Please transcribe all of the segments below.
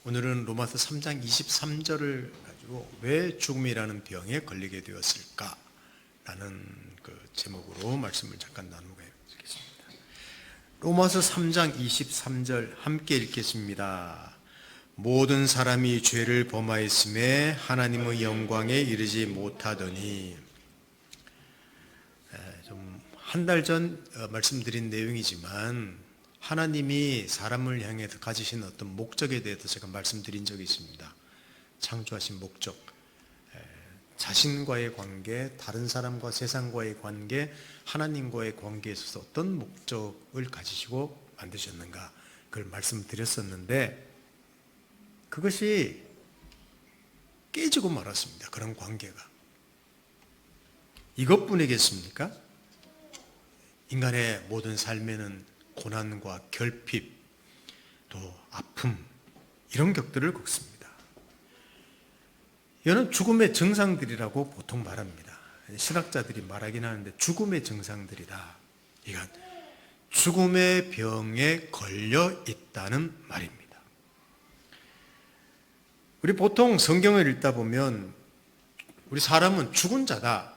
오늘은 로마서 3장 23절을 가지고 왜 죽음이라는 병에 걸리게 되었을까? 라는 그 제목으로 말씀을 잠깐 나누겠습니다. 로마서 3장 23절 함께 읽겠습니다. 모든 사람이 죄를 범하였음에 하나님의 영광에 이르지 못하더니, 좀 한 달 전 말씀드린 내용이지만 하나님이 사람을 향해서 가지신 어떤 목적에 대해서 제가 말씀드린 적이 있습니다. 창조하신 목적, 자신과의 관계, 다른 사람과 세상과의 관계, 하나님과의 관계에 있어서 어떤 목적을 가지시고 만드셨는가, 그걸 말씀드렸었는데 그것이 깨지고 말았습니다. 그런 관계가. 이것뿐이겠습니까? 인간의 모든 삶에는 고난과 결핍, 또 아픔, 이런 격들을 겪습니다. 이거는 죽음의 증상들이라고 보통 말합니다. 신학자들이 말하긴 하는데 죽음의 증상들이다. 이건 죽음의 병에 걸려 있다는 말입니다. 우리 보통 성경을 읽다 보면 우리 사람은 죽은 자다,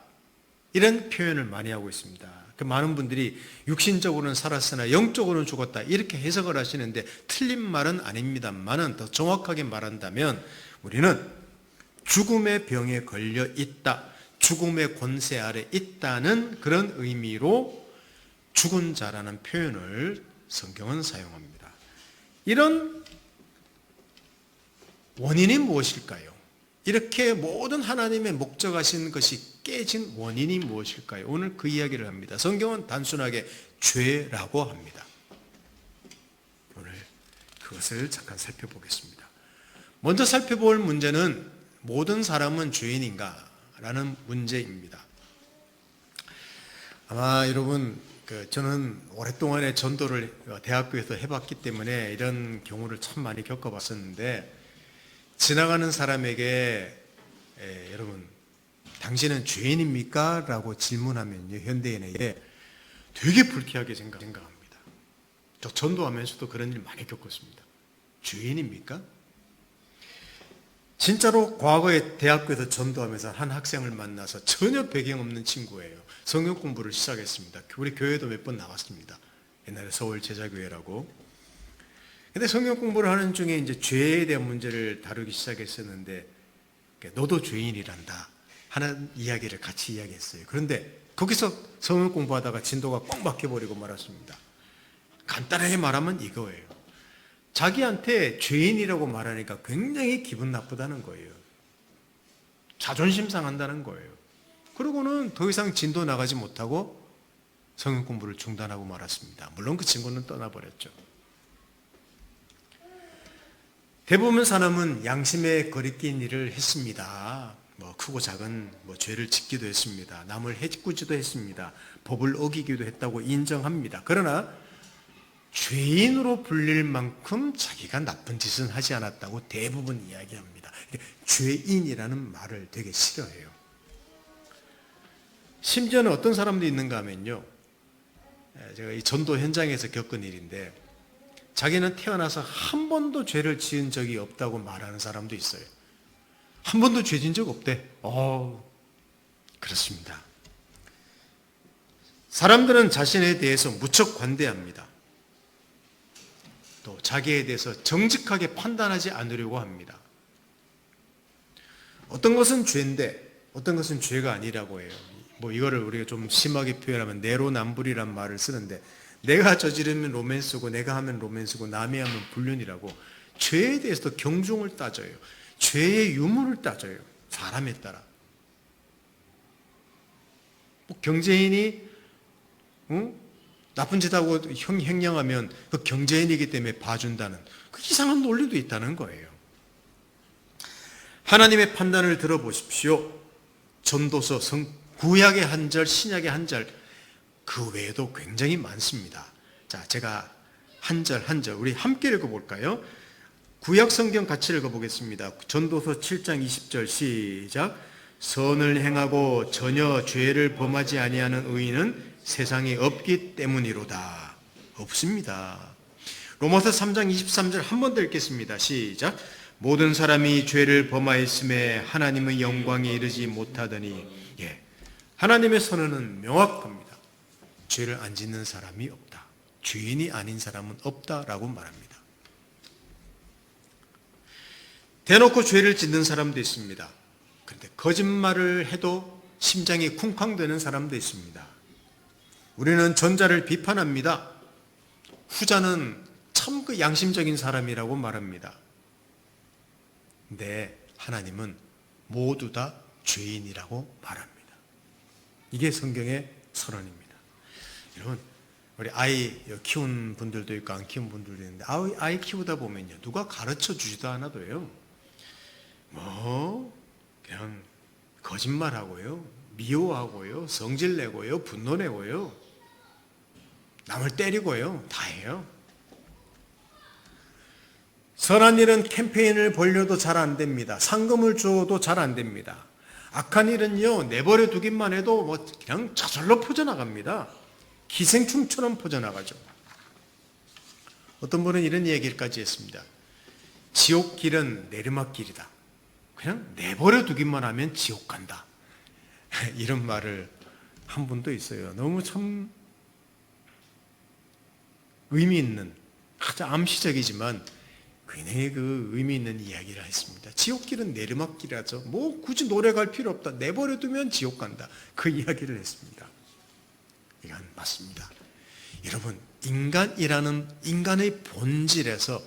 이런 표현을 많이 하고 있습니다. 그 많은 분들이 육신적으로는 살았으나 영적으로는 죽었다, 이렇게 해석을 하시는데 틀린 말은 아닙니다만은 더 정확하게 말한다면 우리는 죽음의 병에 걸려 있다, 죽음의 권세 아래 있다는 그런 의미로 죽은 자라는 표현을 성경은 사용합니다. 이런 원인이 무엇일까요? 이렇게 모든 하나님의 목적하신 것이 깨진 원인이 무엇일까요? 오늘 그 이야기를 합니다. 성경은 단순하게 죄라고 합니다. 오늘 그것을 잠깐 살펴보겠습니다. 먼저 살펴볼 문제는 모든 사람은 죄인인가? 라는 문제입니다. 아마 여러분, 저는 오랫동안의 전도를 대학교에서 해봤기 때문에 이런 경우를 참 많이 겪어봤었는데, 지나가는 사람에게 여러분, 당신은 죄인입니까? 라고 질문하면요, 현대인에게 되게 불쾌하게 생각합니다. 저 전도하면서도 그런 일 많이 겪었습니다. 죄인입니까? 진짜로 과거에 대학교에서 전도하면서 한 학생을 만나서 전혀 배경 없는 친구예요. 성경 공부를 시작했습니다. 우리 교회도 몇 번 나왔습니다. 옛날에 서울 제자교회라고. 근데 성경 공부를 하는 중에 이제 죄에 대한 문제를 다루기 시작했었는데, 너도 죄인이란다 하는 이야기를 같이 이야기했어요. 그런데 거기서 성경 공부하다가 진도가 꽉 막혀버리고 말았습니다. 간단하게 말하면 이거예요. 자기한테 죄인이라고 말하니까 굉장히 기분 나쁘다는 거예요. 자존심 상한다는 거예요. 그러고는 더 이상 진도 나가지 못하고 성경 공부를 중단하고 말았습니다. 물론 그 친구는 떠나버렸죠. 대부분 사람은 양심에 거리낀 일을 했습니다. 크고 작은 죄를 짓기도 했습니다. 남을 해치기도 했습니다. 법을 어기기도 했다고 인정합니다. 그러나 죄인으로 불릴 만큼 자기가 나쁜 짓은 하지 않았다고 대부분 이야기합니다. 죄인이라는 말을 되게 싫어해요. 심지어는 어떤 사람도 있는가 하면요, 제가 이 전도 현장에서 겪은 일인데, 자기는 태어나서 한 번도 죄를 지은 적이 없다고 말하는 사람도 있어요. 한 번도 죄 지은 적 없대. 그렇습니다. 사람들은 자신에 대해서 무척 관대합니다. 또 자기에 대해서 정직하게 판단하지 않으려고 합니다. 어떤 것은 죄인데 어떤 것은 죄가 아니라고 해요. 이거를 우리가 좀 심하게 표현하면 내로남불이란 말을 쓰는데, 내가 저지르면 로맨스고 내가 하면 로맨스고 남이 하면 불륜이라고 죄에 대해서도 경중을 따져요. 죄의 유무를 따져요. 사람에 따라. 경제인이 나쁜 짓하고 횡령하면 그 경제인이기 때문에 봐준다는 그 이상한 논리도 있다는 거예요. 하나님의 판단을 들어보십시오. 전도서, 구약의 한 절, 신약의 한 절, 그 외에도 굉장히 많습니다. 자, 제가 한 절 한 절 우리 함께 읽어볼까요? 구약 성경 같이 읽어보겠습니다. 전도서 7장 20절 시작. 선을 행하고 전혀 죄를 범하지 아니하는 의인은 세상에 없기 때문이로다. 없습니다. 로마서 3장 23절 한 번 더 읽겠습니다. 시작. 모든 사람이 죄를 범하였음에 하나님의 영광에 이르지 못하더니, 하나님의 선언은 명확합니다. 죄를 안 짓는 사람이 없다. 죄인이 아닌 사람은 없다라고 말합니다. 대놓고 죄를 짓는 사람도 있습니다. 그런데 거짓말을 해도 심장이 쿵쾅대는 사람도 있습니다. 우리는 전자를 비판합니다. 후자는 참 그 양심적인 사람이라고 말합니다. 근데 하나님은 모두 다 죄인이라고 말합니다. 이게 성경의 선언입니다. 여러분, 우리 아이 키운 분들도 있고 안 키운 분들도 있는데 아이 키우다 보면요, 누가 가르쳐 주지도 않아도요, 그냥 거짓말하고요, 미워하고요, 성질내고요, 분노내고요, 남을 때리고요, 다 해요. 선한 일은 캠페인을 벌려도 잘 안 됩니다. 상금을 줘도 잘 안 됩니다. 악한 일은요, 내버려 두기만 해도 그냥 저절로 퍼져나갑니다. 기생충처럼 퍼져나가죠. 어떤 분은 이런 얘기까지 했습니다. 지옥길은 내리막길이다. 그냥 내버려 두기만 하면 지옥 간다. 이런 말을 한 분도 있어요. 너무 참 의미 있는, 아주 암시적이지만 굉장히 그 의미 있는 이야기를 했습니다. 지옥길은 내리막길이라죠. 굳이 노래 갈 필요 없다. 내버려 두면 지옥 간다. 그 이야기를 했습니다. 이건 맞습니다. 여러분, 인간이라는 인간의 본질에서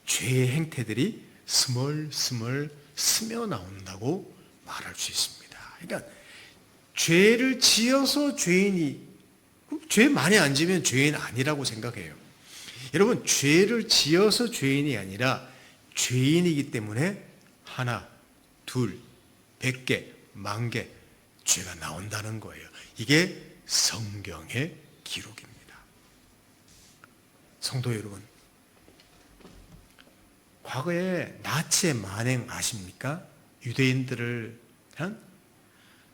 죄의 행태들이 스멀스멀 스며 나온다고 말할 수 있습니다. 그러니까 죄를 지어서 죄 많이 안 지면 죄인 아니라고 생각해요. 여러분, 죄를 지어서 죄인이 아니라 죄인이기 때문에 하나, 둘, 100개, 10,000개 죄가 나온다는 거예요. 이게 성경의 기록입니다. 성도 여러분, 과거에 나치의 만행 아십니까? 유대인들을 한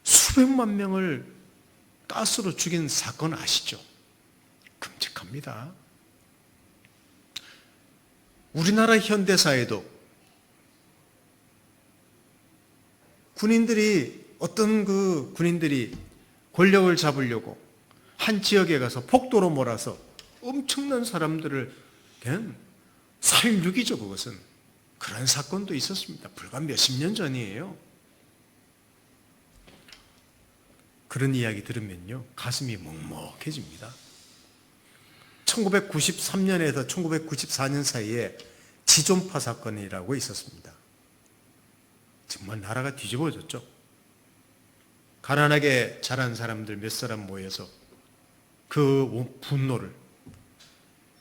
수백만 명을 가스로 죽인 사건 아시죠? 끔찍합니다. 우리나라 현대사에도 어떤 군인들이 권력을 잡으려고 한 지역에 가서 폭도로 몰아서 엄청난 사람들을 그냥 살육이죠, 그것은. 그런 사건도 있었습니다. 불과 몇십 년 전이에요. 그런 이야기 들으면요, 가슴이 먹먹해집니다. 1993년에서 1994년 사이에 지존파 사건이라고 있었습니다. 정말 나라가 뒤집어졌죠. 가난하게 자란 사람들 몇 사람 모여서 그 분노를,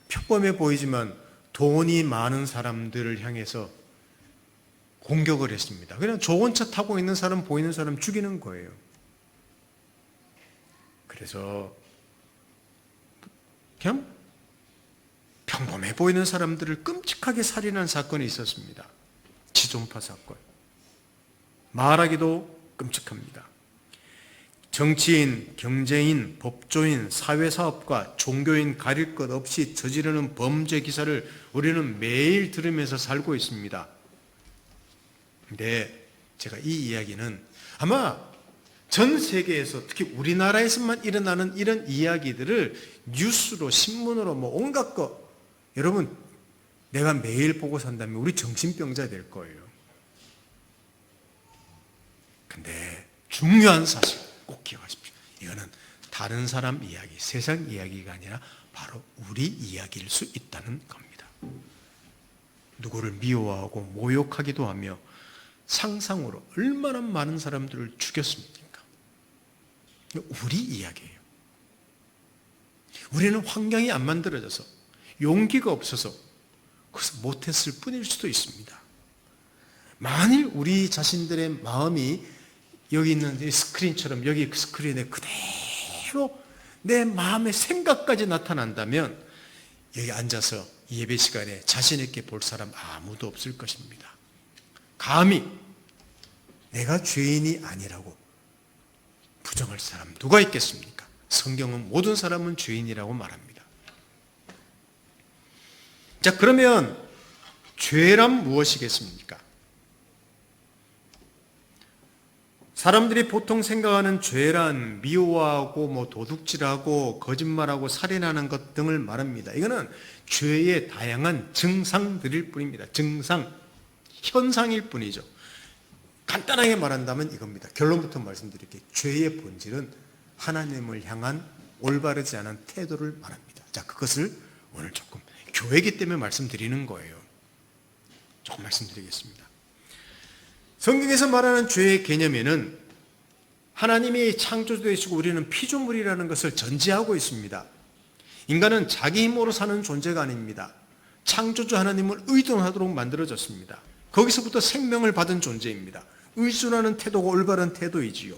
평범해 보이지만 돈이 많은 사람들을 향해서 공격을 했습니다. 그냥 좋은 차 타고 있는 사람, 보이는 사람 죽이는 거예요. 그래서 그냥 평범해 보이는 사람들을 끔찍하게 살인한 사건이 있었습니다. 지존파 사건. 말하기도 끔찍합니다. 정치인, 경제인, 법조인, 사회사업가, 종교인 가릴 것 없이 저지르는 범죄 기사를 우리는 매일 들으면서 살고 있습니다. 근데 제가 이 이야기는 아마 전 세계에서, 특히 우리나라에서만 일어나는 이런 이야기들을 뉴스로, 신문으로 온갖 거, 여러분, 내가 매일 보고 산다면 우리 정신병자 될 거예요. 근데 중요한 사실 꼭 기억하십시오. 이거는 다른 사람 이야기, 세상 이야기가 아니라 바로 우리 이야기일 수 있다는 겁니다. 누구를 미워하고 모욕하기도 하며 상상으로 얼마나 많은 사람들을 죽였습니까? 우리 이야기예요. 우리는 환경이 안 만들어져서, 용기가 없어서 그래서 못했을 뿐일 수도 있습니다. 만일 우리 자신들의 마음이 여기 있는 스크린처럼 여기 스크린에 그대로 내 마음의 생각까지 나타난다면 여기 앉아서 예배 시간에 자신 있게 볼 사람 아무도 없을 것입니다. 감히 내가 죄인이 아니라고 부정할 사람 누가 있겠습니까? 성경은 모든 사람은 죄인이라고 말합니다. 자, 그러면 죄란 무엇이겠습니까? 사람들이 보통 생각하는 죄란 미워하고 도둑질하고 거짓말하고 살인하는 것 등을 말합니다. 이거는 죄의 다양한 증상들일 뿐입니다. 증상, 현상일 뿐이죠. 간단하게 말한다면 이겁니다. 결론부터 말씀드릴게요. 죄의 본질은 하나님을 향한 올바르지 않은 태도를 말합니다. 자, 그것을 오늘 조금 교회이기 때문에 말씀드리는 거예요. 조금 말씀드리겠습니다. 성경에서 말하는 죄의 개념에는 하나님이 창조주이시고 우리는 피조물이라는 것을 전제하고 있습니다. 인간은 자기 힘으로 사는 존재가 아닙니다. 창조주 하나님을 의존하도록 만들어졌습니다. 거기서부터 생명을 받은 존재입니다. 의존하는 태도가 올바른 태도이지요.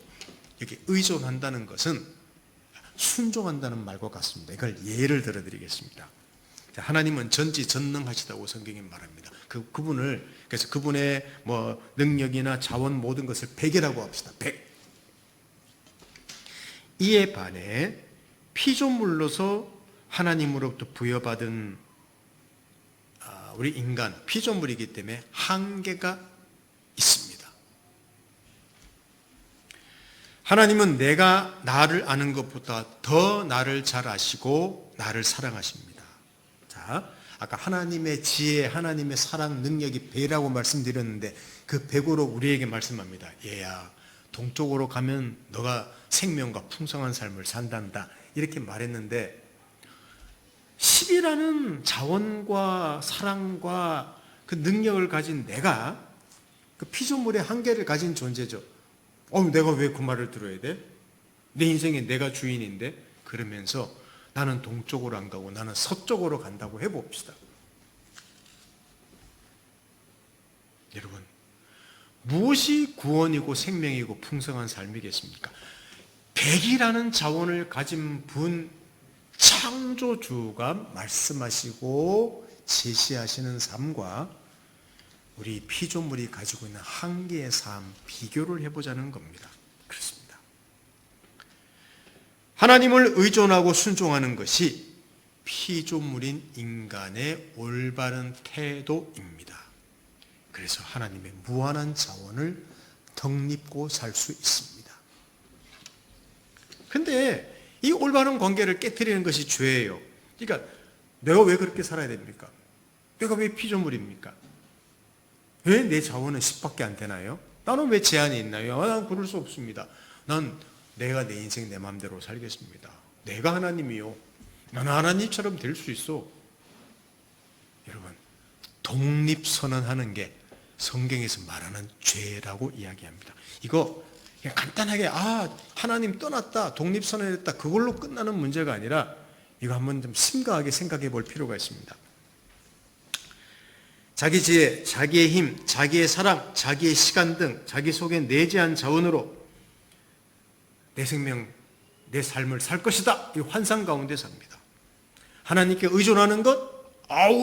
여기 의존한다는 것은 순종한다는 말과 같습니다. 이걸 예를 들어드리겠습니다. 하나님은 전지전능하시다고 성경이 말합니다. 그래서 그분의 능력이나 자원 모든 것을 100이라고 합시다. 100. 이에 반해 피조물로서 하나님으로부터 부여받은 우리 인간 피조물이기 때문에 한계가 있습니다. 하나님은 내가 나를 아는 것보다 더 나를 잘 아시고 나를 사랑하십니다. 자, 아까 하나님의 지혜, 하나님의 사랑 능력이 배라고 말씀드렸는데 그 배고로 우리에게 말씀합니다. 얘야, 동쪽으로 가면 너가 생명과 풍성한 삶을 산단다. 이렇게 말했는데 10이라는 자원과 사랑과 그 능력을 가진 내가 그 피조물의 한계를 가진 존재죠. 내가 왜 그 말을 들어야 돼? 내 인생에 내가 주인인데? 그러면서 나는 동쪽으로 안 가고 나는 서쪽으로 간다고 해봅시다. 여러분, 무엇이 구원이고 생명이고 풍성한 삶이겠습니까? 백이라는 자원을 가진 분 창조주가 말씀하시고 제시하시는 삶과 우리 피조물이 가지고 있는 한계의 삶 비교를 해보자는 겁니다. 그렇습니다. 하나님을 의존하고 순종하는 것이 피조물인 인간의 올바른 태도입니다. 그래서 하나님의 무한한 자원을 덧입고 살 수 있습니다. 근데 이 올바른 관계를 깨트리는 것이 죄예요. 그러니까 내가 왜 그렇게 살아야 됩니까? 내가 왜 피조물입니까? 왜 내 자원은 10밖에 안 되나요? 나는 왜 제한이 있나요? 난 그럴 수 없습니다. 난 내가 내 인생 내 마음대로 살겠습니다. 내가 하나님이요. 나는 하나님처럼 될 수 있어. 여러분, 독립선언하는 게 성경에서 말하는 죄라고 이야기합니다. 이거 그냥 간단하게 하나님 떠났다, 독립선언했다 그걸로 끝나는 문제가 아니라 이거 한번 좀 심각하게 생각해 볼 필요가 있습니다. 자기 지혜, 자기의 힘, 자기의 사랑, 자기의 시간 등 자기 속에 내재한 자원으로 내 생명, 내 삶을 살 것이다. 이 환상 가운데 삽니다. 하나님께 의존하는 것,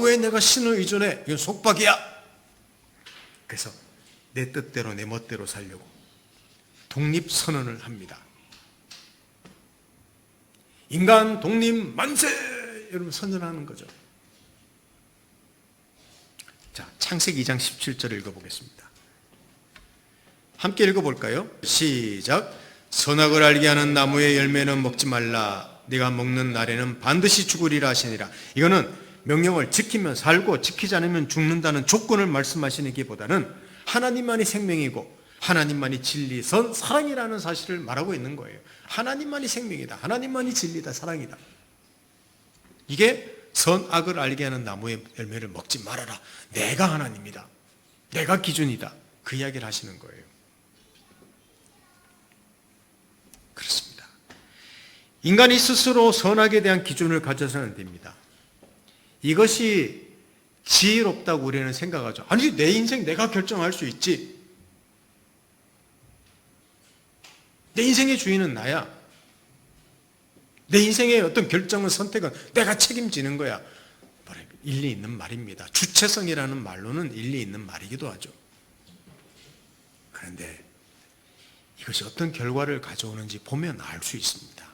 왜 내가 신을 의존해? 이건 속박이야. 그래서 내 뜻대로 내 멋대로 살려고 독립선언을 합니다. 인간 독립 만세! 여러분 선언하는 거죠. 자, 창세기 2장 17절을 읽어보겠습니다. 함께 읽어볼까요? 시작. 선악을 알게 하는 나무의 열매는 먹지 말라. 네가 먹는 날에는 반드시 죽으리라 하시니라. 이거는 명령을 지키면 살고 지키지 않으면 죽는다는 조건을 말씀하시기보다는 하나님만이 생명이고 하나님만이 진리, 사랑이라는 사실을 말하고 있는 거예요. 하나님만이 생명이다. 하나님만이 진리다. 사랑이다. 이게 선악을 알게 하는 나무의 열매를 먹지 말아라. 내가 하나님이다. 내가 기준이다. 그 이야기를 하시는 거예요. 그렇습니다. 인간이 스스로 선악에 대한 기준을 가져서는 안 됩니다. 이것이 지혜롭다고 우리는 생각하죠. 아니, 내 인생 내가 결정할 수 있지. 내 인생의 주인은 나야. 내 인생의 어떤 결정은 선택은 내가 책임지는 거야. 일리 있는 말입니다. 주체성이라는 말로는 일리 있는 말이기도 하죠. 그런데 이것이 어떤 결과를 가져오는지 보면 알 수 있습니다.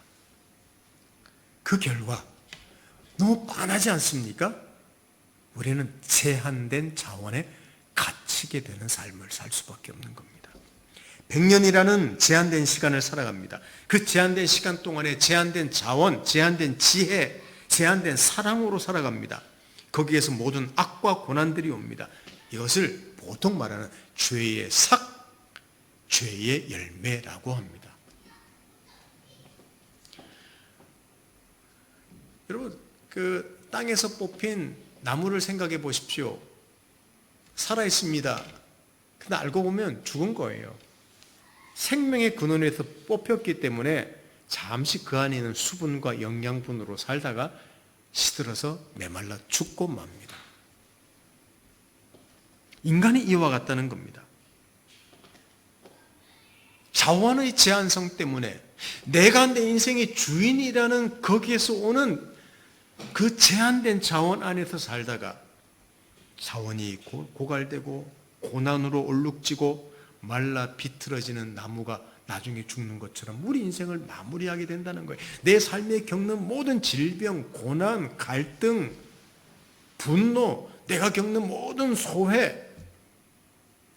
그 결과 너무 빤하지 않습니까? 우리는 제한된 자원에 갇히게 되는 삶을 살 수밖에 없는 겁니다. 100년이라는 제한된 시간을 살아갑니다. 그 제한된 시간 동안에 제한된 자원, 제한된 지혜, 제한된 사랑으로 살아갑니다. 거기에서 모든 악과 고난들이 옵니다. 이것을 보통 말하는 죄의 삭, 죄의 열매라고 합니다. 여러분, 그 땅에서 뽑힌 나무를 생각해 보십시오. 살아 있습니다. 근데 알고 보면 죽은 거예요. 생명의 근원에서 뽑혔기 때문에 잠시 그 안에 있는 수분과 영양분으로 살다가 시들어서 메말라 죽고 맙니다. 인간이 이와 같다는 겁니다. 자원의 제한성 때문에 내가 내 인생의 주인이라는 거기에서 오는 그 제한된 자원 안에서 살다가 자원이 고갈되고 고난으로 얼룩지고 말라 비틀어지는 나무가 나중에 죽는 것처럼 우리 인생을 마무리하게 된다는 거예요. 내 삶에 겪는 모든 질병, 고난, 갈등, 분노, 내가 겪는 모든 소외,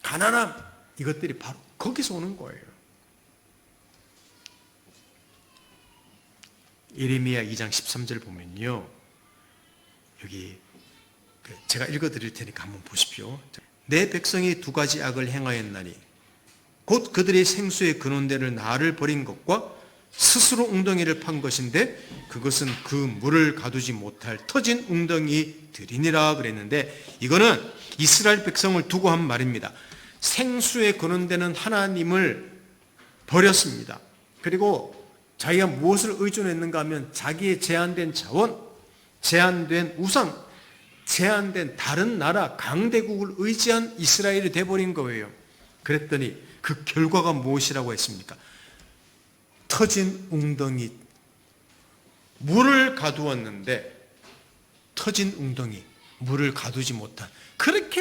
가난함, 이것들이 바로 거기서 오는 거예요. 예레미야 2장 13절 보면요, 여기 제가 읽어드릴 테니까 한번 보십시오. 내 백성이 두 가지 악을 행하였나니 곧 그들의 생수의 근원대를 나를 버린 것과 스스로 웅덩이를 판 것인데 그것은 그 물을 가두지 못할 터진 웅덩이들이니라 그랬는데, 이거는 이스라엘 백성을 두고 한 말입니다. 생수의 근원대는 하나님을 버렸습니다. 그리고 자기가 무엇을 의존했는가 하면 자기의 제한된 자원, 제한된 우상, 제한된 다른 나라, 강대국을 의지한 이스라엘이 돼버린 거예요. 그랬더니 그 결과가 무엇이라고 했습니까? 터진 웅덩이, 물을 가두었는데 터진 웅덩이, 물을 가두지 못한, 그렇게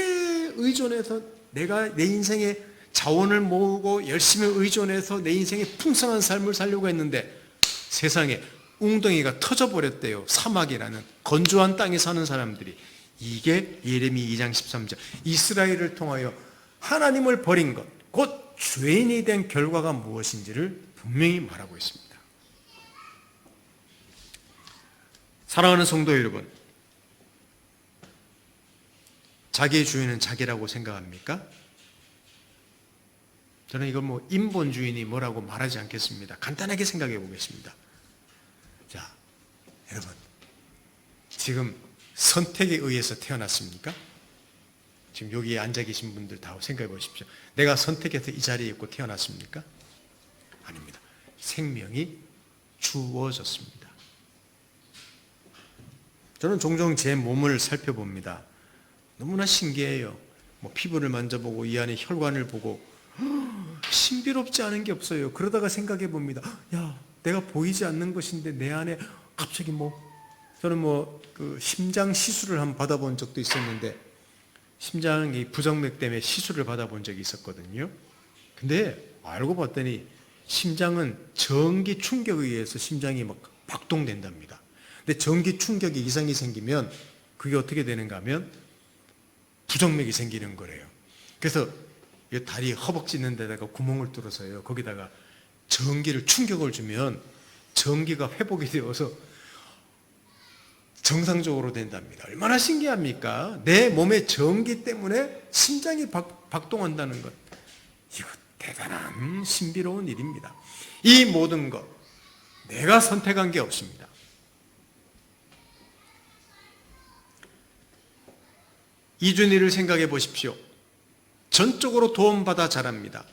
의존해서 내가 내 인생의 자원을 모으고 열심히 의존해서 내 인생의 풍성한 삶을 살려고 했는데 세상에 웅덩이가 터져버렸대요. 사막이라는 건조한 땅에 사는 사람들이. 이게 예레미 2장 13절, 이스라엘을 통하여 하나님을 버린 것, 곧 죄인이 된 결과가 무엇인지를 분명히 말하고 있습니다. 사랑하는 성도 여러분, 자기의 주인은 자기라고 생각합니까? 저는 이걸 인본주의니 뭐라고 말하지 않겠습니다. 간단하게 생각해 보겠습니다. 자, 여러분, 지금 선택에 의해서 태어났습니까? 지금 여기에 앉아 계신 분들 다 생각해 보십시오. 내가 선택해서 이 자리에 있고 태어났습니까? 아닙니다. 생명이 주어졌습니다. 저는 종종 제 몸을 살펴봅니다. 너무나 신기해요. 피부를 만져보고 이 안에 혈관을 보고 신비롭지 않은 게 없어요. 그러다가 생각해 봅니다. 야, 내가 보이지 않는 것인데 내 안에 갑자기 저는 그 심장 시술을 한번 받아본 적도 있었는데, 심장이 부정맥 때문에 시술을 받아본 적이 있었거든요. 근데 알고 봤더니 심장은 전기 충격에 의해서 심장이 박동된답니다. 근데 전기 충격이 이상이 생기면 그게 어떻게 되는가 하면 부정맥이 생기는 거래요. 그래서 다리 허벅지 있는 데다가 구멍을 뚫어서요, 거기다가 전기를 충격을 주면 전기가 회복이 되어서 정상적으로 된답니다. 얼마나 신기합니까? 내 몸의 전기 때문에 심장이 박동한다는 것. 이거 대단한 신비로운 일입니다. 이 모든 것 내가 선택한 게 없습니다. 이준희를 생각해 보십시오. 전적으로 도움받아 자랍니다.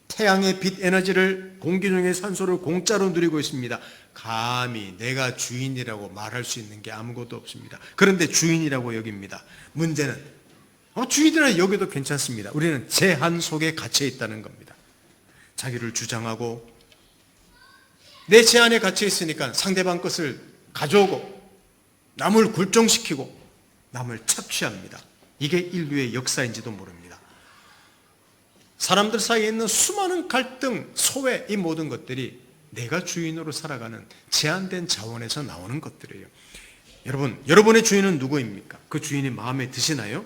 태양의 빛 에너지를, 공기 중의 산소를 공짜로 누리고 있습니다. 감히 내가 주인이라고 말할 수 있는 게 아무것도 없습니다. 그런데 주인이라고 여깁니다. 문제는 주인이라 여겨도 괜찮습니다. 우리는 제한 속에 갇혀 있다는 겁니다. 자기를 주장하고 내 제한에 갇혀 있으니까 상대방 것을 가져오고 남을 굴종시키고 남을 착취합니다. 이게 인류의 역사인지도 모릅니다. 사람들 사이에 있는 수많은 갈등, 소외, 이 모든 것들이 내가 주인으로 살아가는 제한된 자원에서 나오는 것들이에요. 여러분의 주인은 누구입니까? 그 주인이 마음에 드시나요?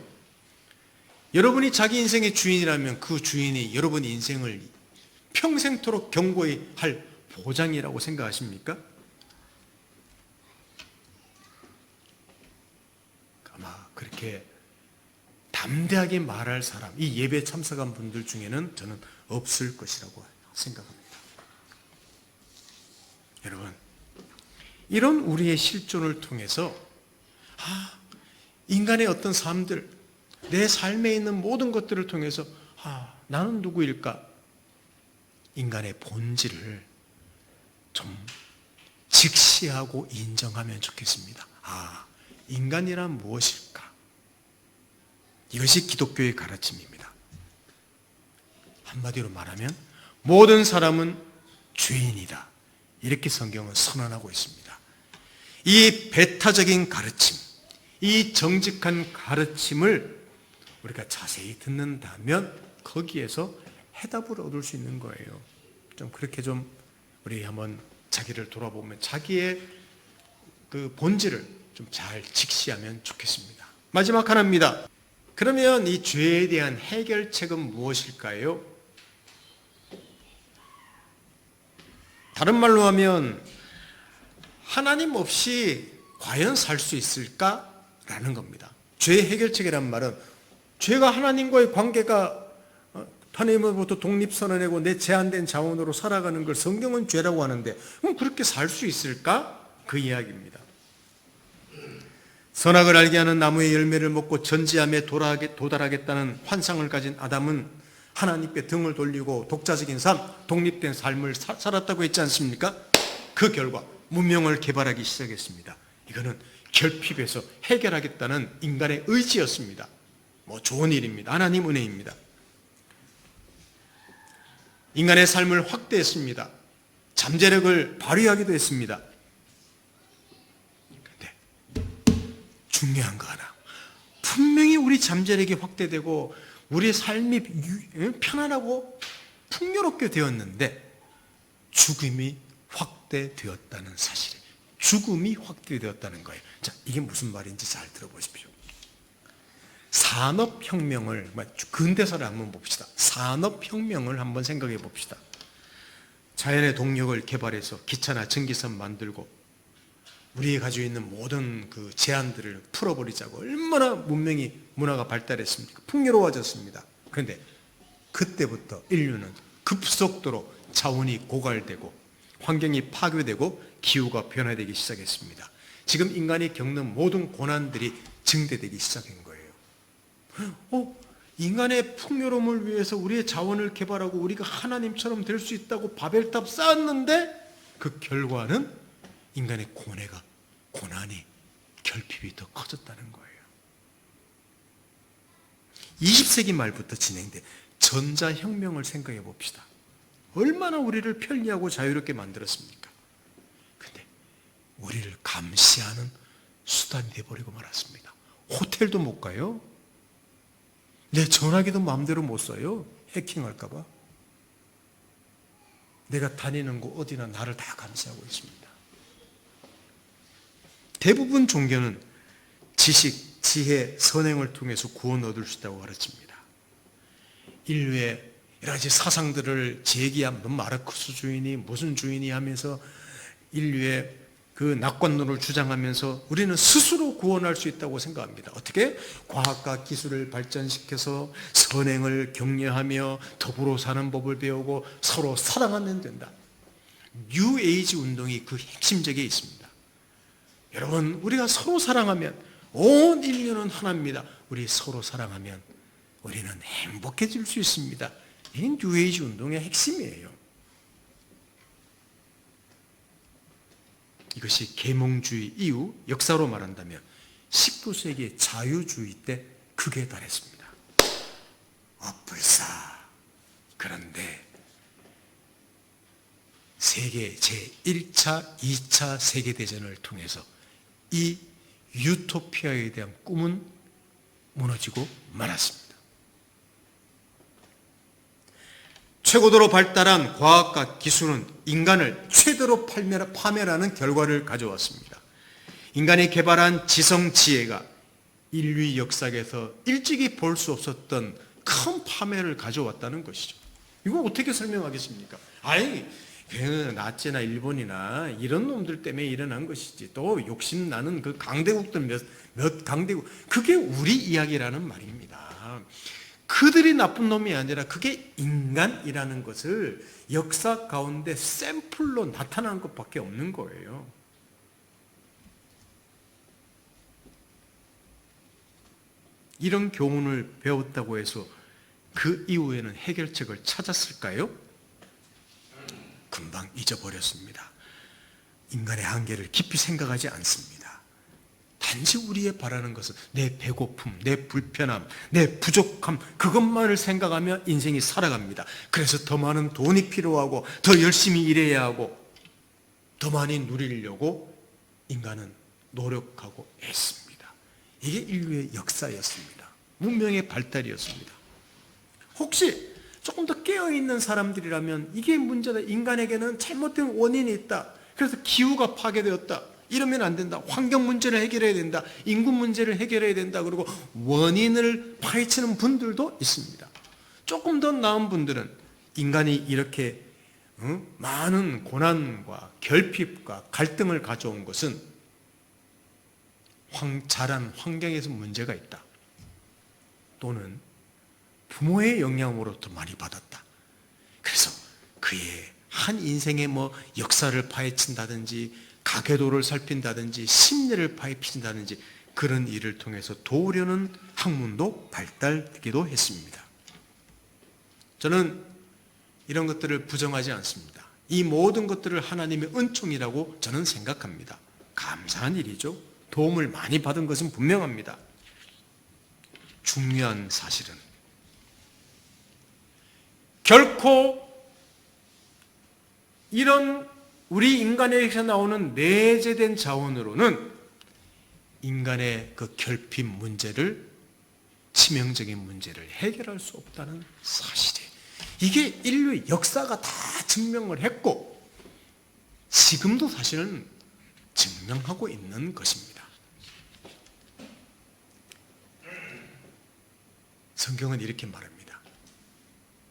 여러분이 자기 인생의 주인이라면 그 주인이 여러분 인생을 평생토록 견고히 할 보장이라고 생각하십니까? 아마 그렇게 담대하게 말할 사람, 이 예배 참석한 분들 중에는 저는 없을 것이라고 생각합니다. 여러분, 이런 우리의 실존을 통해서 인간의 어떤 삶들, 내 삶에 있는 모든 것들을 통해서 나는 누구일까? 인간의 본질을 좀 직시하고 인정하면 좋겠습니다. 인간이란 무엇일까? 이것이 기독교의 가르침입니다. 한마디로 말하면 모든 사람은 죄인이다. 이렇게 성경은 선언하고 있습니다. 이 배타적인 가르침, 이 정직한 가르침을 우리가 자세히 듣는다면 거기에서 해답을 얻을 수 있는 거예요. 그렇게 우리 한번 자기를 돌아보면 자기의 그 본질을 좀 잘 직시하면 좋겠습니다. 마지막 하나입니다. 그러면 이 죄에 대한 해결책은 무엇일까요? 다른 말로 하면 하나님 없이 과연 살 수 있을까라는 겁니다. 죄의 해결책이란 말은 죄가 하나님과의 관계가 하나님으로부터 독립선언하고 내 제한된 자원으로 살아가는 걸 성경은 죄라고 하는데 그럼 그렇게 살 수 있을까? 그 이야기입니다. 선악을 알게 하는 나무의 열매를 먹고 전지함에 도달하겠다는 환상을 가진 아담은 하나님께 등을 돌리고 독자적인 삶, 독립된 삶을 살았다고 했지 않습니까? 그 결과 문명을 개발하기 시작했습니다. 이거는 결핍에서 해결하겠다는 인간의 의지였습니다. 좋은 일입니다. 하나님 은혜입니다. 인간의 삶을 확대했습니다. 잠재력을 발휘하기도 했습니다. 그런데 중요한 거 하나, 분명히 우리 잠재력이 확대되고 우리의 삶이 편안하고 풍요롭게 되었는데 죽음이 확대되었다는 사실, 죽음이 확대되었다는 거예요. 자, 이게 무슨 말인지 잘 들어보십시오. 산업혁명을, 근대사를 한번 봅시다. 산업혁명을 한번 생각해 봅시다. 자연의 동력을 개발해서 기차나 전기선 만들고 우리가 가지고 있는 모든 그 제한들을 풀어버리자고 얼마나 문화가 발달했습니까? 풍요로워졌습니다. 그런데 그때부터 인류는 급속도로 자원이 고갈되고 환경이 파괴되고 기후가 변화되기 시작했습니다. 지금 인간이 겪는 모든 고난들이 증대되기 시작한 거예요. 인간의 풍요로움을 위해서 우리의 자원을 개발하고 우리가 하나님처럼 될 수 있다고 바벨탑 쌓았는데 그 결과는 인간의 고난이, 결핍이 더 커졌다는 거예요. 20세기 말부터 진행된 전자혁명을 생각해 봅시다. 얼마나 우리를 편리하고 자유롭게 만들었습니까? 근데 우리를 감시하는 수단이 되어버리고 말았습니다. 호텔도 못 가요. 내 전화기도 마음대로 못 써요. 해킹할까 봐. 내가 다니는 곳 어디나 나를 다 감시하고 있습니다. 대부분 종교는 지식, 지혜, 선행을 통해서 구원 얻을 수 있다고 가르칩니다. 인류의 여러 가지 사상들을 제기한 마르크스 주인이 무슨 주인이 하면서 인류의 그 낙관론을 주장하면서 우리는 스스로 구원할 수 있다고 생각합니다. 어떻게? 과학과 기술을 발전시켜서 선행을 격려하며 더불어 사는 법을 배우고 서로 사랑하면 된다. 뉴에이지 운동이 그 핵심적에 있습니다. 여러분, 우리가 서로 사랑하면 온 인류는 하나입니다. 우리 서로 사랑하면 우리는 행복해질 수 있습니다. 이 뉴에이지 운동의 핵심이에요. 이것이 계몽주의 이후 역사로 말한다면 19세기 자유주의 때 극에 달했습니다. 불사. 그런데 세계 제1차, 2차 세계대전을 통해서 이 유토피아에 대한 꿈은 무너지고 말았습니다. 최고도로 발달한 과학과 기술은 인간을 최대로 파멸하는 결과를 가져왔습니다. 인간이 개발한 지성지혜가 인류 역사에서 일찍이 볼 수 없었던 큰 파멸을 가져왔다는 것이죠. 이거 어떻게 설명하겠습니까? 아니, 나치나 일본이나 이런 놈들 때문에 일어난 것이지, 또 욕심나는 그 강대국들 몇 강대국, 그게 우리 이야기라는 말입니다. 그들이 나쁜 놈이 아니라 그게 인간이라는 것을 역사 가운데 샘플로 나타난 것밖에 없는 거예요. 이런 교훈을 배웠다고 해서 그 이후에는 해결책을 찾았을까요? 금방 잊어버렸습니다. 인간의 한계를 깊이 생각하지 않습니다. 단지 우리의 바라는 것은 내 배고픔, 내 불편함, 내 부족함, 그것만을 생각하며 인생이 살아갑니다. 그래서 더 많은 돈이 필요하고 더 열심히 일해야 하고 더 많이 누리려고 인간은 노력하고 애씁니다. 이게 인류의 역사였습니다. 문명의 발달이었습니다. 혹시 조금 더 깨어있는 사람들이라면 이게 문제다. 인간에게는 잘못된 원인이 있다. 그래서 기후가 파괴되었다. 이러면 안 된다. 환경 문제를 해결해야 된다. 인구 문제를 해결해야 된다. 그리고 원인을 파헤치는 분들도 있습니다. 조금 더 나은 분들은 인간이 이렇게 많은 고난과 결핍과 갈등을 가져온 것은 자란 환경에서 문제가 있다. 또는 부모의 영향으로부터 많이 받았다. 그래서 그의 한 인생의 역사를 파헤친다든지 가계도를 살핀다든지 심리를 파헤친다든지 그런 일을 통해서 도우려는 학문도 발달되기도 했습니다. 저는 이런 것들을 부정하지 않습니다. 이 모든 것들을 하나님의 은총이라고 저는 생각합니다. 감사한 일이죠. 도움을 많이 받은 것은 분명합니다. 중요한 사실은 결코 이런 우리 인간에게서 나오는 내재된 자원으로는 인간의 그 결핍 문제를, 치명적인 문제를 해결할 수 없다는 사실이에요. 이게 인류의 역사가 다 증명을 했고 지금도 사실은 증명하고 있는 것입니다. 성경은 이렇게 말합니다.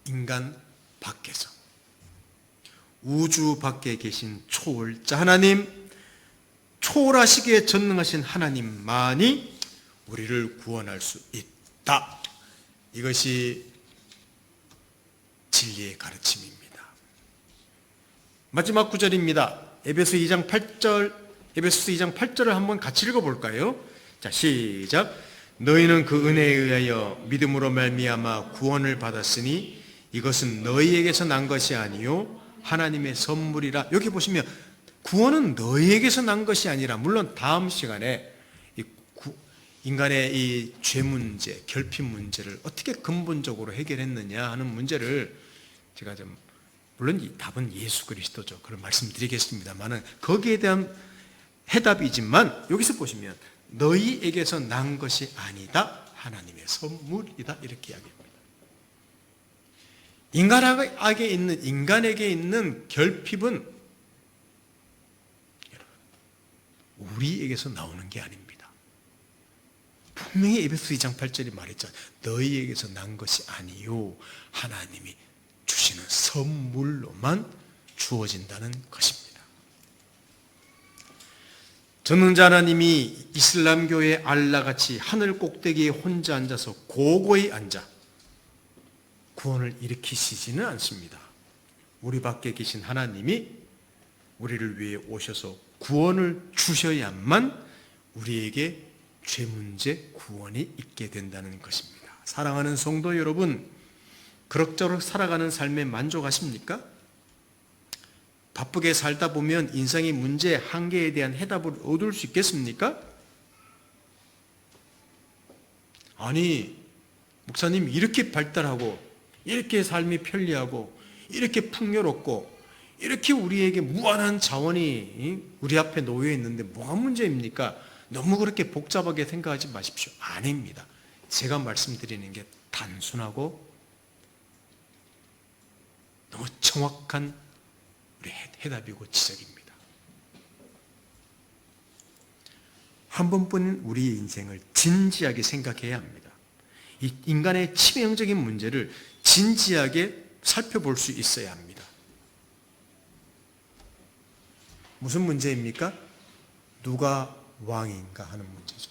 인간 밖에서, 우주 밖에 계신 초월자 하나님, 초월하시기에 전능하신 하나님만이 우리를 구원할 수 있다. 이것이 진리의 가르침입니다. 마지막 구절입니다. 에베소 2장 8절을 한번 같이 읽어볼까요? 자, 시작. 너희는 그 은혜에 의하여 믿음으로 말미암아 구원을 받았으니 이것은 너희에게서 난 것이 아니요 하나님의 선물이라. 여기 보시면 구원은 너희에게서 난 것이 아니라, 물론 다음 시간에 인간의 이 죄 문제, 결핍 문제를 어떻게 근본적으로 해결했느냐 하는 문제를 제가 물론 이 답은 예수 그리스도죠. 그런 말씀드리겠습니다만은 거기에 대한 해답이지만 여기서 보시면 너희에게서 난 것이 아니다. 하나님의 선물이다. 이렇게 이야기합니다. 인간에게 있는 결핍은 우리에게서 나오는 게 아닙니다. 분명히 에베소 2장 8절이 말했잖아요. 너희에게서 난 것이 아니요 하나님이 주시는 선물로만 주어진다는 것입니다. 전능자 하나님이 이슬람교의 알라같이 하늘 꼭대기에 혼자 앉아서 고고히 앉아 구원을 일으키시지는 않습니다. 우리 밖에 계신 하나님이 우리를 위해 오셔서 구원을 주셔야만 우리에게 죄 문제 구원이 있게 된다는 것입니다. 사랑하는 성도 여러분, 그럭저럭 살아가는 삶에 만족하십니까? 바쁘게 살다 보면 인생의 문제, 한계에 대한 해답을 얻을 수 있겠습니까? 아니, 목사님 이렇게 발달하고 이렇게 삶이 편리하고 이렇게 풍요롭고 이렇게 우리에게 무한한 자원이 우리 앞에 놓여 있는데 뭐가 문제입니까? 너무 그렇게 복잡하게 생각하지 마십시오. 아닙니다. 제가 말씀드리는 게 단순하고 너무 정확한 우리 해답이고 지적입니다. 한 번뿐인 우리의 인생을 진지하게 생각해야 합니다. 이 인간의 치명적인 문제를 진지하게 살펴볼 수 있어야 합니다. 무슨 문제입니까? 누가 왕인가 하는 문제죠.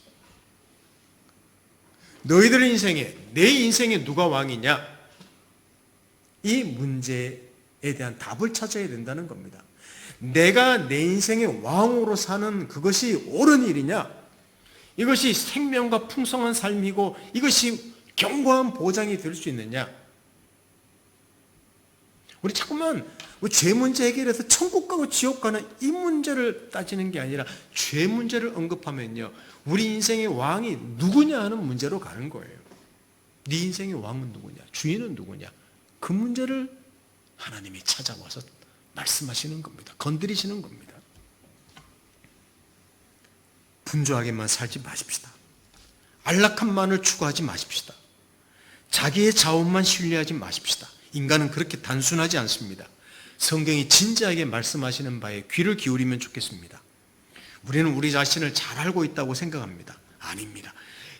너희들 인생에, 내 인생에 누가 왕이냐? 이 문제에 대한 답을 찾아야 된다는 겁니다. 내가 내 인생의 왕으로 사는 그것이 옳은 일이냐? 이것이 생명과 풍성한 삶이고 이것이 견고한 보장이 될 수 있느냐? 우리 자꾸만 죄 문제 해결해서 천국 가고 지옥 가는 이 문제를 따지는 게 아니라 죄 문제를 언급하면요, 우리 인생의 왕이 누구냐 하는 문제로 가는 거예요. 네 인생의 왕은 누구냐? 주인은 누구냐? 그 문제를 하나님이 찾아와서 말씀하시는 겁니다. 건드리시는 겁니다. 분주하게만 살지 마십시다. 안락함만을 추구하지 마십시다. 자기의 자원만 신뢰하지 마십시다. 인간은 그렇게 단순하지 않습니다. 성경이 진지하게 말씀하시는 바에 귀를 기울이면 좋겠습니다. 우리는 우리 자신을 잘 알고 있다고 생각합니다. 아닙니다.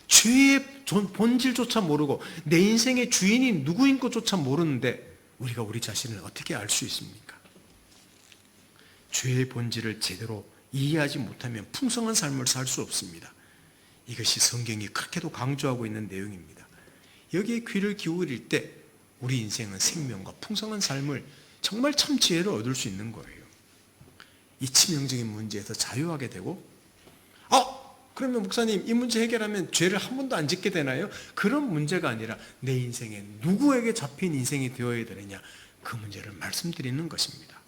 죄의 본질조차 모르고 내 인생의 주인이 누구인 것조차 모르는데 우리가 우리 자신을 어떻게 알 수 있습니까? 죄의 본질을 제대로 이해하지 못하면 풍성한 삶을 살 수 없습니다. 이것이 성경이 그렇게도 강조하고 있는 내용입니다. 여기에 귀를 기울일 때 우리 인생은 생명과 풍성한 삶을 정말 참 지혜를 얻을 수 있는 거예요. 이 치명적인 문제에서 자유하게 되고, 그러면 목사님 이 문제 해결하면 죄를 한 번도 안 짓게 되나요? 그런 문제가 아니라 내 인생에 누구에게 잡힌 인생이 되어야 되느냐, 그 문제를 말씀드리는 것입니다.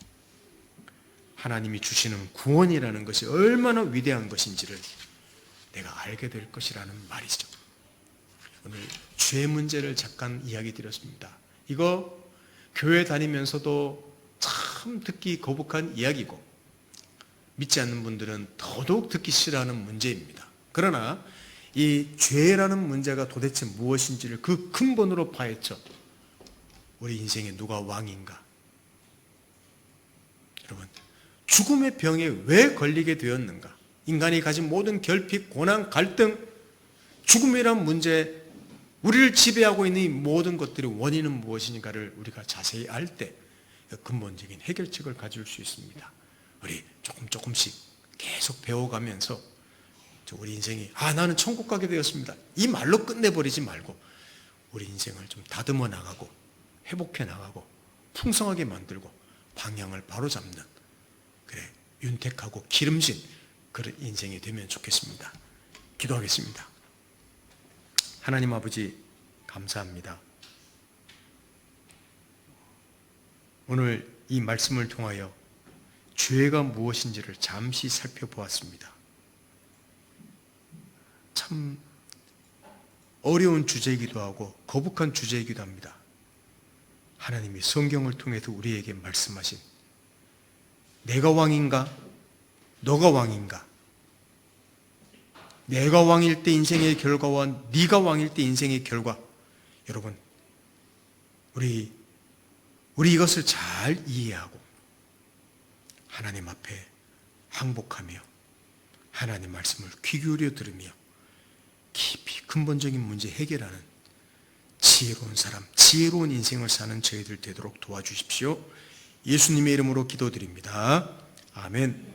하나님이 주시는 구원이라는 것이 얼마나 위대한 것인지를 내가 알게 될 것이라는 말이죠. 오늘 죄 문제를 잠깐 이야기 드렸습니다. 이거 교회 다니면서도 참 듣기 거북한 이야기고 믿지 않는 분들은 더더욱 듣기 싫어하는 문제입니다. 그러나 이 죄라는 문제가 도대체 무엇인지를 그 근본으로 파헤쳐 우리 인생에 누가 왕인가? 여러분, 죽음의 병에 왜 걸리게 되었는가? 인간이 가진 모든 결핍, 고난, 갈등, 죽음이란 문제, 우리를 지배하고 있는 이 모든 것들의 원인은 무엇인가를 우리가 자세히 알 때 근본적인 해결책을 가질 수 있습니다. 우리 조금씩 계속 배워가면서 우리 인생이 나는 천국 가게 되었습니다, 이 말로 끝내버리지 말고 우리 인생을 좀 다듬어 나가고 회복해 나가고 풍성하게 만들고 방향을 바로잡는, 그래, 윤택하고 기름진 그런 인생이 되면 좋겠습니다. 기도하겠습니다. 하나님 아버지, 감사합니다. 오늘 이 말씀을 통하여 죄가 무엇인지를 잠시 살펴보았습니다. 참 어려운 주제이기도 하고 거북한 주제이기도 합니다. 하나님이 성경을 통해서 우리에게 말씀하신 내가 왕인가? 너가 왕인가? 내가 왕일 때 인생의 결과와 네가 왕일 때 인생의 결과, 여러분, 우리 이것을 잘 이해하고 하나님 앞에 항복하며 하나님 말씀을 귀 기울여 들으며 깊이 근본적인 문제 해결하는 지혜로운 사람, 지혜로운 인생을 사는 저희들 되도록 도와주십시오. 예수님의 이름으로 기도드립니다. 아멘.